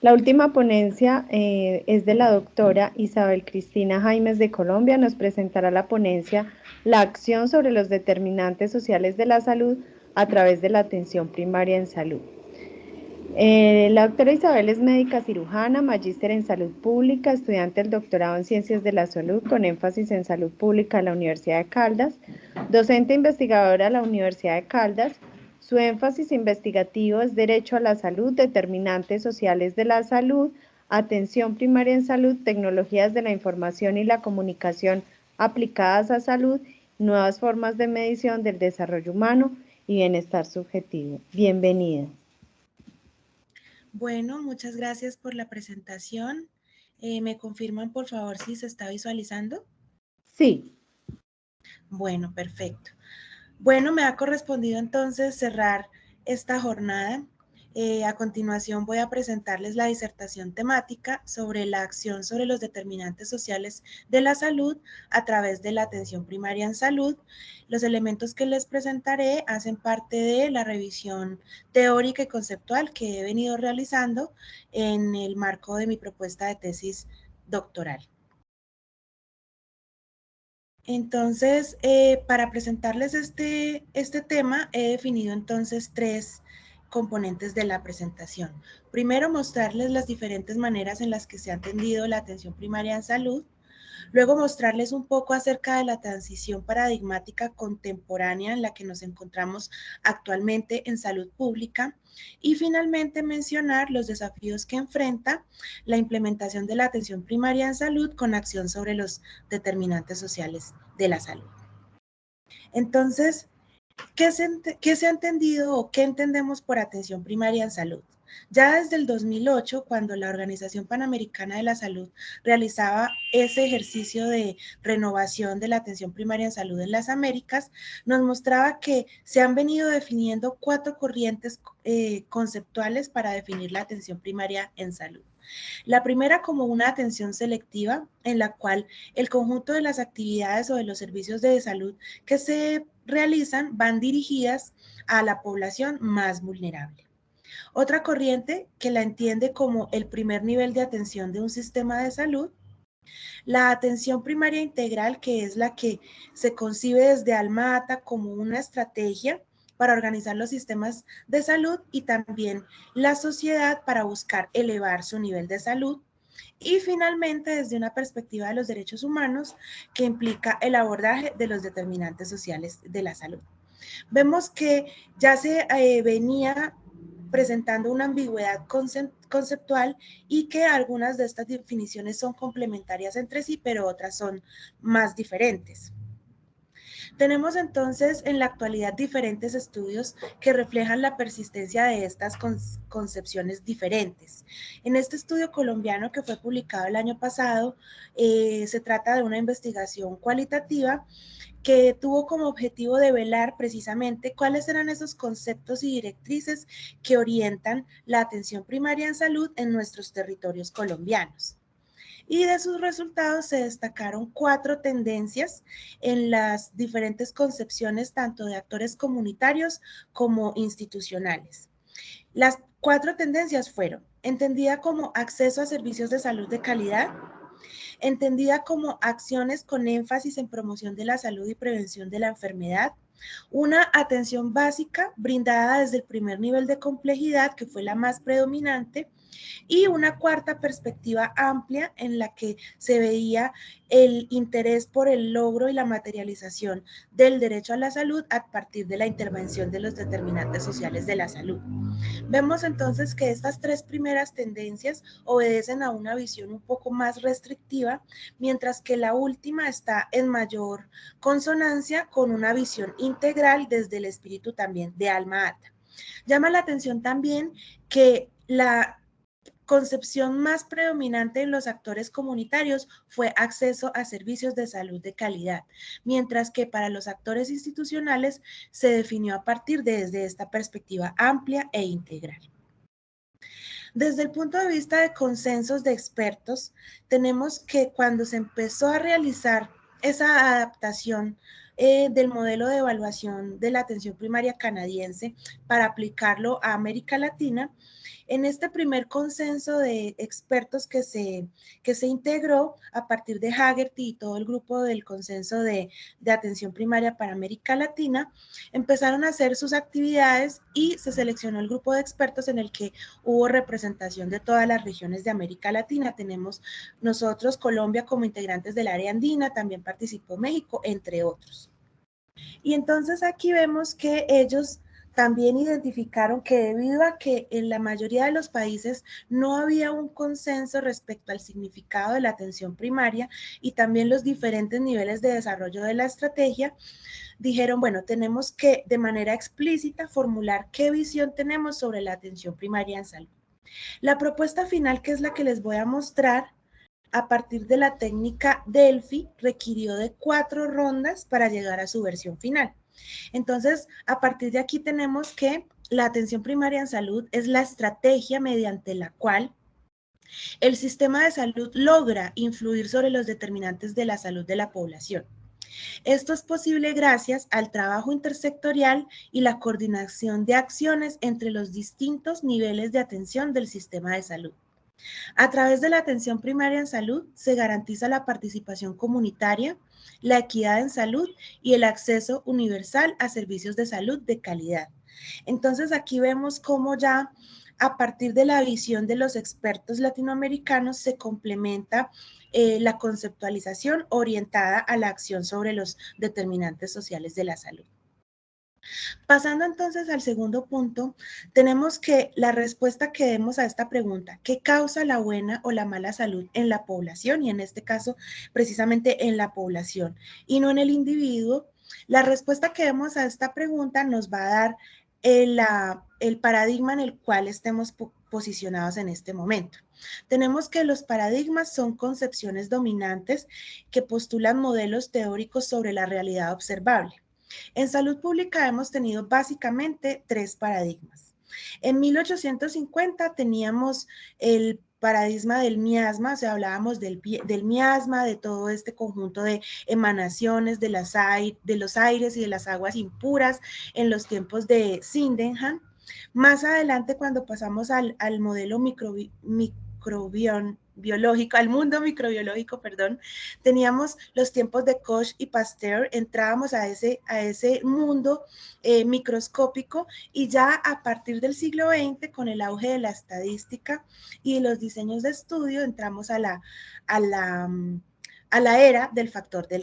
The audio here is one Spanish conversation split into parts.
La última ponencia es de la doctora Isabel Cristina Jaimes de Colombia. Nos presentará la ponencia La acción sobre los determinantes sociales de la salud a través de la atención primaria en salud. La doctora Isabel es médica cirujana, magíster en salud pública, estudiante del doctorado en ciencias de la salud con énfasis en salud pública en la Universidad de Caldas, docente investigadora de la Universidad de Caldas. Su énfasis investigativo es derecho a la salud, determinantes sociales de la salud, atención primaria en salud, tecnologías de la información y la comunicación aplicadas a salud, nuevas formas de medición del desarrollo humano y bienestar subjetivo. Bienvenida. Bueno, muchas gracias por la presentación. ¿Me confirman, por favor, si se está visualizando? Sí. Bueno, perfecto. Bueno, me ha correspondido entonces cerrar esta jornada. A continuación voy a presentarles la disertación temática sobre la acción sobre los determinantes sociales de la salud a través de la atención primaria en salud. Los elementos que les presentaré hacen parte de la revisión teórica y conceptual que he venido realizando en el marco de mi propuesta de tesis doctoral. Entonces, para presentarles este tema, he definido entonces tres componentes de la presentación. Primero, mostrarles las diferentes maneras en las que se ha atendido la atención primaria en salud. Luego, mostrarles un poco acerca de la transición paradigmática contemporánea en la que nos encontramos actualmente en salud pública. Y finalmente, mencionar los desafíos que enfrenta la implementación de la atención primaria en salud con acción sobre los determinantes sociales de la salud. Entonces, ¿qué se ha entendido o qué entendemos por atención primaria en salud? Ya desde el 2008, cuando la Organización Panamericana de la Salud realizaba ese ejercicio de renovación de la atención primaria en salud en las Américas, nos mostraba que se han venido definiendo cuatro corrientes conceptuales para definir la atención primaria en salud. La primera como una atención selectiva en la cual el conjunto de las actividades o de los servicios de salud que se realizan van dirigidas a la población más vulnerable. Otra corriente que la entiende como el primer nivel de atención de un sistema de salud, la atención primaria integral, que es la que se concibe desde Alma Ata como una estrategia para organizar los sistemas de salud y también la sociedad para buscar elevar su nivel de salud. Y finalmente, desde una perspectiva de los derechos humanos, que implica el abordaje de los determinantes sociales de la salud. Vemos que ya se venía presentando una ambigüedad conceptual y que algunas de estas definiciones son complementarias entre sí, pero otras son más diferentes. Tenemos entonces en la actualidad diferentes estudios que reflejan la persistencia de estas concepciones diferentes. En este estudio colombiano que fue publicado el año pasado, se trata de una investigación cualitativa que tuvo como objetivo develar precisamente cuáles eran esos conceptos y directrices que orientan la atención primaria en salud en nuestros territorios colombianos. Y de sus resultados se destacaron cuatro tendencias en las diferentes concepciones tanto de actores comunitarios como institucionales. Las cuatro tendencias fueron entendida como acceso a servicios de salud de calidad, entendida como acciones con énfasis en promoción de la salud y prevención de la enfermedad, una atención básica brindada desde el primer nivel de complejidad, que fue la más predominante, y una cuarta perspectiva amplia en la que se veía el interés por el logro y la materialización del derecho a la salud a partir de la intervención de los determinantes sociales de la salud. Vemos entonces que estas tres primeras tendencias obedecen a una visión un poco más restrictiva, mientras que la última está en mayor consonancia con una visión integral desde el espíritu también de Alma Ata. Llama la atención también que la concepción más predominante en los actores comunitarios fue acceso a servicios de salud de calidad, mientras que para los actores institucionales se definió a partir desde esta perspectiva amplia e integral. Desde el punto de vista de consensos de expertos, tenemos que cuando se empezó a realizar esa adaptación del modelo de evaluación de la atención primaria canadiense para aplicarlo a América Latina, En este primer consenso de expertos que se integró a partir de Haggerty y todo el grupo del consenso de atención primaria para América Latina, empezaron a hacer sus actividades y se seleccionó el grupo de expertos en el que hubo representación de todas las regiones de América Latina. Tenemos nosotros, Colombia, como integrantes del área andina, también participó México, entre otros. Y entonces aquí vemos que ellos también identificaron que debido a que en la mayoría de los países no había un consenso respecto al significado de la atención primaria y también los diferentes niveles de desarrollo de la estrategia, dijeron, bueno, tenemos que de manera explícita formular qué visión tenemos sobre la atención primaria en salud. La propuesta final, que es la que les voy a mostrar, a partir de la técnica Delphi, requirió de 4 rondas para llegar a su versión final. Entonces, a partir de aquí tenemos que la atención primaria en salud es la estrategia mediante la cual el sistema de salud logra influir sobre los determinantes de la salud de la población. Esto es posible gracias al trabajo intersectorial y la coordinación de acciones entre los distintos niveles de atención del sistema de salud. A través de la atención primaria en salud se garantiza la participación comunitaria, la equidad en salud y el acceso universal a servicios de salud de calidad. Entonces aquí vemos cómo ya a partir de la visión de los expertos latinoamericanos se complementa la conceptualización orientada a la acción sobre los determinantes sociales de la salud. Pasando entonces al segundo punto, tenemos que la respuesta que demos a esta pregunta, ¿qué causa la buena o la mala salud en la población? Y en este caso, precisamente en la población y no en el individuo. La respuesta que demos a esta pregunta nos va a dar el paradigma en el cual estemos posicionados en este momento. Tenemos que los paradigmas son concepciones dominantes que postulan modelos teóricos sobre la realidad observable. En salud pública hemos tenido básicamente 3 paradigmas. En 1850 teníamos el paradigma del miasma, o sea, hablábamos del miasma, de todo este conjunto de emanaciones de los aires y de las aguas impuras en los tiempos de Sydenham. Más adelante, cuando pasamos al modelo biológico, al mundo microbiológico, perdón, teníamos los tiempos de Koch y Pasteur, entrábamos a ese mundo microscópico y ya a partir del siglo XX, con el auge de la estadística y los diseños de estudio, entramos a la era del factor de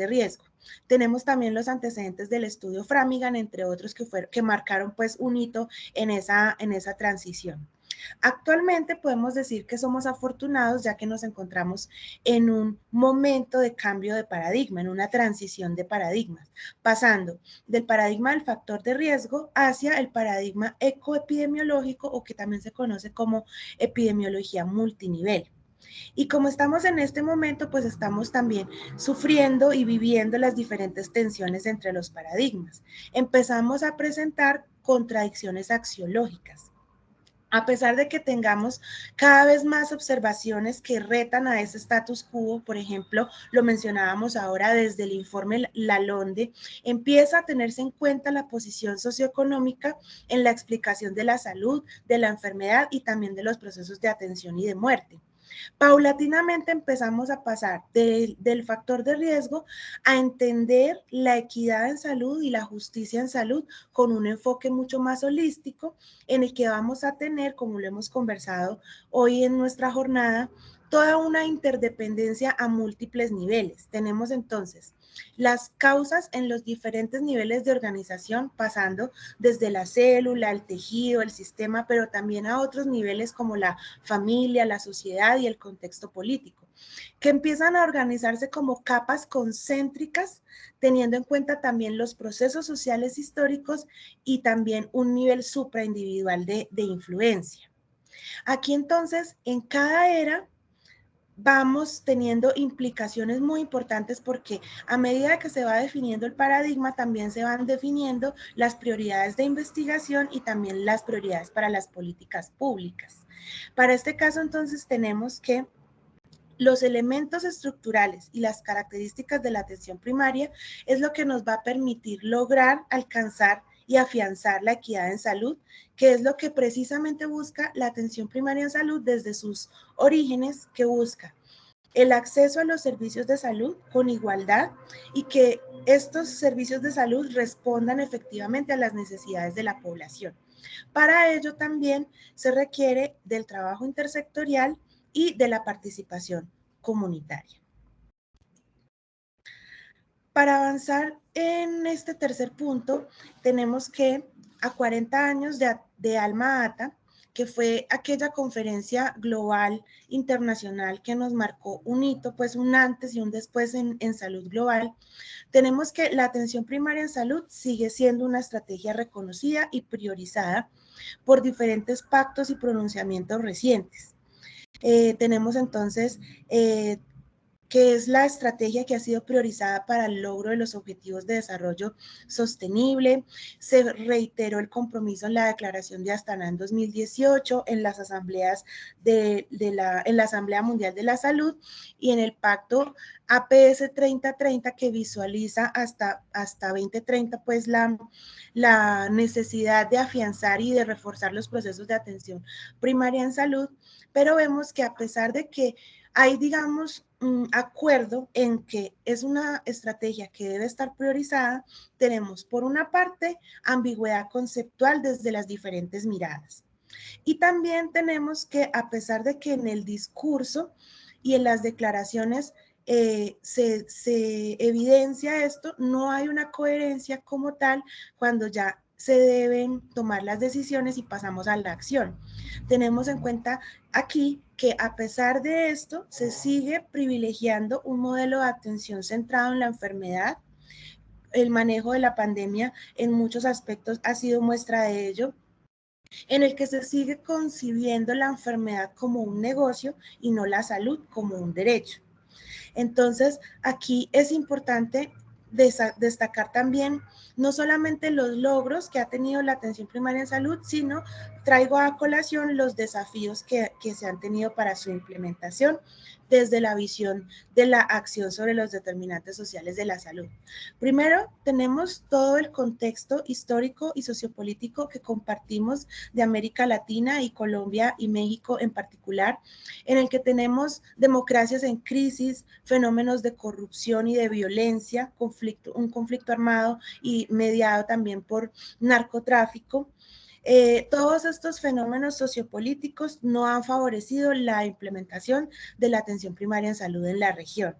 riesgo. Tenemos también los antecedentes del estudio Framingham, entre otros que marcaron pues un hito en esa transición. Actualmente podemos decir que somos afortunados ya que nos encontramos en un momento de cambio de paradigma, en una transición de paradigmas, pasando del paradigma del factor de riesgo hacia el paradigma ecoepidemiológico, o que también se conoce como epidemiología multinivel. Y como estamos en este momento, pues estamos también sufriendo y viviendo las diferentes tensiones entre los paradigmas. Empezamos a presentar contradicciones axiológicas. A pesar de que tengamos cada vez más observaciones que retan a ese status quo, por ejemplo, lo mencionábamos ahora desde el informe Lalonde, empieza a tenerse en cuenta la posición socioeconómica en la explicación de la salud, de la enfermedad y también de los procesos de atención y de muerte. Paulatinamente empezamos a pasar del factor de riesgo a entender la equidad en salud y la justicia en salud con un enfoque mucho más holístico, en el que vamos a tener, como lo hemos conversado hoy en nuestra jornada, toda una interdependencia a múltiples niveles. Tenemos entonces las causas en los diferentes niveles de organización, pasando desde la célula, el tejido, el sistema, pero también a otros niveles como la familia, la sociedad y el contexto político, que empiezan a organizarse como capas concéntricas, teniendo en cuenta también los procesos sociales históricos y también un nivel supraindividual de influencia. Aquí entonces, en cada era, vamos teniendo implicaciones muy importantes, porque a medida que se va definiendo el paradigma, también se van definiendo las prioridades de investigación y también las prioridades para las políticas públicas. Para este caso, entonces, tenemos que los elementos estructurales y las características de la atención primaria es lo que nos va a permitir lograr alcanzar y afianzar la equidad en salud, que es lo que precisamente busca la atención primaria en salud desde sus orígenes, que busca el acceso a los servicios de salud con igualdad y que estos servicios de salud respondan efectivamente a las necesidades de la población. Para ello también se requiere del trabajo intersectorial y de la participación comunitaria. Para avanzar en este tercer punto, tenemos que a 40 años de Alma Ata, que fue aquella conferencia global internacional que nos marcó un hito, pues un antes y un después en salud global, tenemos que la atención primaria en salud sigue siendo una estrategia reconocida y priorizada por diferentes pactos y pronunciamientos recientes. Tenemos entonces que es la estrategia que ha sido priorizada para el logro de los objetivos de desarrollo sostenible. Se reiteró el compromiso en la Declaración de Astana en 2018, en las asambleas en la Asamblea Mundial de la Salud y en el Pacto APS 3030 que visualiza hasta 2030 pues la necesidad de afianzar y de reforzar los procesos de atención primaria en salud, pero vemos que a pesar de que hay, digamos, un acuerdo en que es una estrategia que debe estar priorizada, tenemos por una parte ambigüedad conceptual desde las diferentes miradas. Y también tenemos que, a pesar de que en el discurso y en las declaraciones se evidencia esto, no hay una coherencia como tal cuando ya se deben tomar las decisiones y pasamos a la acción. Tenemos en cuenta aquí que a pesar de esto se sigue privilegiando un modelo de atención centrado en la enfermedad. El manejo de la pandemia en muchos aspectos ha sido muestra de ello, en el que se sigue concibiendo la enfermedad como un negocio y no la salud como un derecho. Entonces, aquí es importante destacar también no solamente los logros que ha tenido la atención primaria en salud, sino traigo a colación los desafíos que se han tenido para su implementación desde la visión de la acción sobre los determinantes sociales de la salud. Primero, tenemos todo el contexto histórico y sociopolítico que compartimos de América Latina y Colombia y México en particular, en el que tenemos democracias en crisis, fenómenos de corrupción y de violencia, un conflicto armado y mediado también por narcotráfico. Todos estos fenómenos sociopolíticos no han favorecido la implementación de la atención primaria en salud en la región.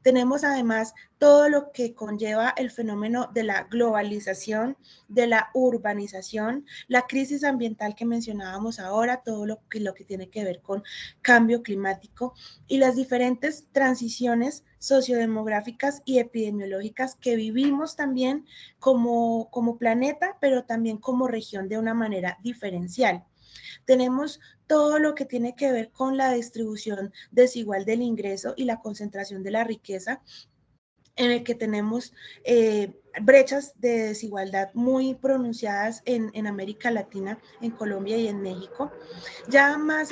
Tenemos además todo lo que conlleva el fenómeno de la globalización, de la urbanización, la crisis ambiental que mencionábamos ahora, todo lo que tiene que ver con cambio climático y las diferentes transiciones sociodemográficas y epidemiológicas que vivimos también como planeta, pero también como región de una manera diferencial. Tenemos todo lo que tiene que ver con la distribución desigual del ingreso y la concentración de la riqueza, en el que tenemos brechas de desigualdad muy pronunciadas en América Latina, en Colombia y en México. Ya más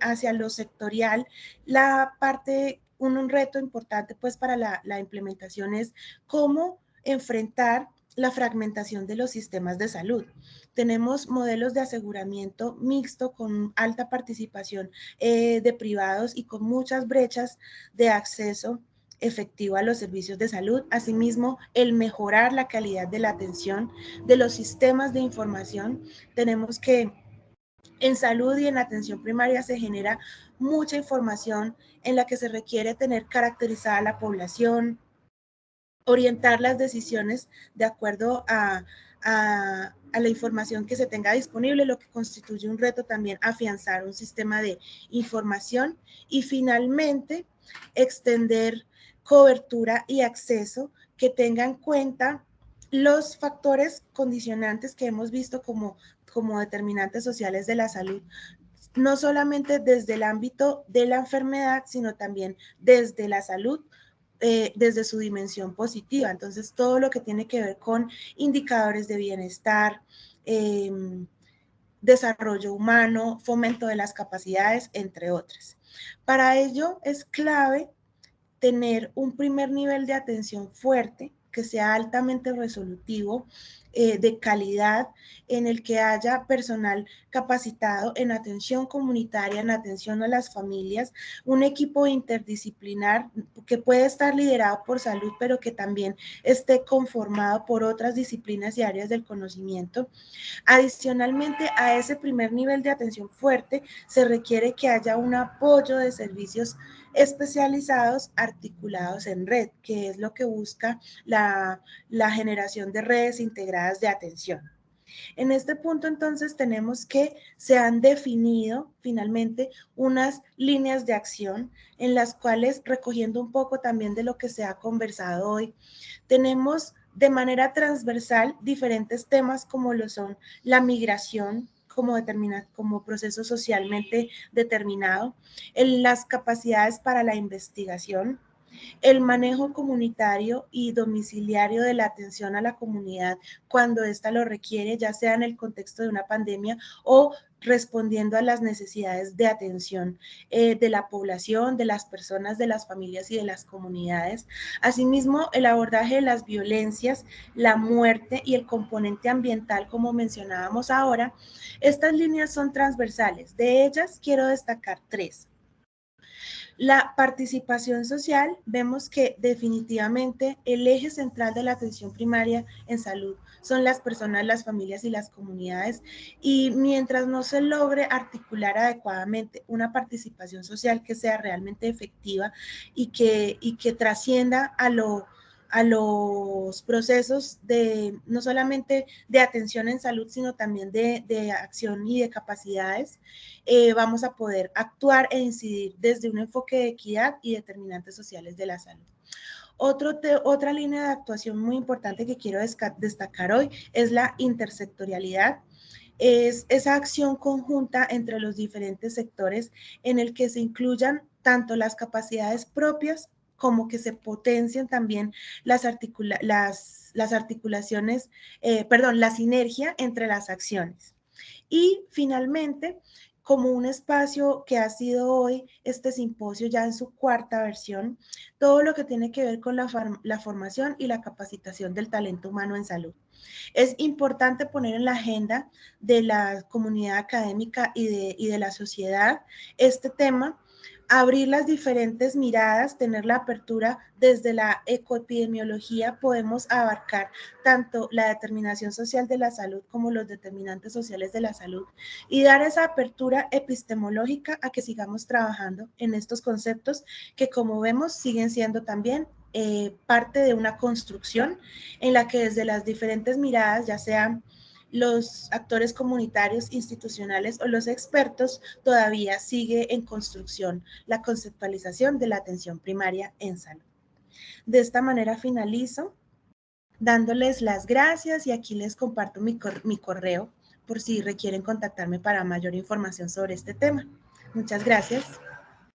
hacia lo sectorial, la parte, un reto importante pues para la implementación es cómo enfrentar la fragmentación de los sistemas de salud. Tenemos modelos de aseguramiento mixto con alta participación de privados y con muchas brechas de acceso efectivo a los servicios de salud. Asimismo, el mejorar la calidad de la atención de los sistemas de información. Tenemos que en salud y en atención primaria se genera mucha información en la que se requiere tener caracterizada la población, orientar las decisiones de acuerdo a la información que se tenga disponible, lo que constituye un reto también afianzar un sistema de información y finalmente extender cobertura y acceso que tenga en cuenta los factores condicionantes que hemos visto como determinantes sociales de la salud, no solamente desde el ámbito de la enfermedad, sino también desde la salud, desde su dimensión positiva. Entonces, todo lo que tiene que ver con indicadores de bienestar, eh, desarrollo humano, fomento de las capacidades, entre otras. Para ello es clave tener un primer nivel de atención fuerte que sea altamente resolutivo, de calidad, en el que haya personal capacitado en atención comunitaria, en atención a las familias, un equipo interdisciplinar que puede estar liderado por salud, pero que también esté conformado por otras disciplinas y áreas del conocimiento. Adicionalmente a ese primer nivel de atención fuerte, se requiere que haya un apoyo de servicios especializados articulados en red, que es lo que busca la generación de redes integradas de atención. En este punto, entonces, tenemos que se han definido finalmente unas líneas de acción en las cuales, recogiendo un poco también de lo que se ha conversado hoy, tenemos de manera transversal diferentes temas como lo son la migración, como proceso socialmente determinado, las capacidades para la investigación, el manejo comunitario y domiciliario de la atención a la comunidad cuando ésta lo requiere, ya sea en el contexto de una pandemia o respondiendo a las necesidades de atención de la población, de las personas, de las familias y de las comunidades. Asimismo, el abordaje de las violencias, la muerte y el componente ambiental, como mencionábamos ahora. Estas líneas son transversales. De ellas quiero destacar tres. La participación social, vemos que definitivamente el eje central de la atención primaria en salud son las personas, las familias y las comunidades, y mientras no se logre articular adecuadamente una participación social que sea realmente efectiva y que trascienda a los procesos de no solamente de atención en salud, sino también de acción y de capacidades, vamos a poder actuar e incidir desde un enfoque de equidad y determinantes sociales de la salud. Otra línea de actuación muy importante que quiero destacar hoy es la intersectorialidad. Es esa acción conjunta entre los diferentes sectores en el que se incluyan tanto las capacidades propias como que se potencien también las articulaciones, la sinergia entre las acciones. Y finalmente, como un espacio que ha sido hoy este simposio ya en su cuarta versión, todo lo que tiene que ver con la formación y la capacitación del talento humano en salud. Es importante poner en la agenda de la comunidad académica y de la sociedad este tema, abrir las diferentes miradas, tener la apertura desde la ecoepidemiología, podemos abarcar tanto la determinación social de la salud como los determinantes sociales de la salud y dar esa apertura epistemológica a que sigamos trabajando en estos conceptos que, como vemos, siguen siendo también parte de una construcción en la que desde las diferentes miradas, ya sean los actores comunitarios, institucionales o los expertos, todavía sigue en construcción la conceptualización de la atención primaria en salud. De esta manera finalizo dándoles las gracias y aquí les comparto mi correo por si requieren contactarme para mayor información sobre este tema. Muchas gracias.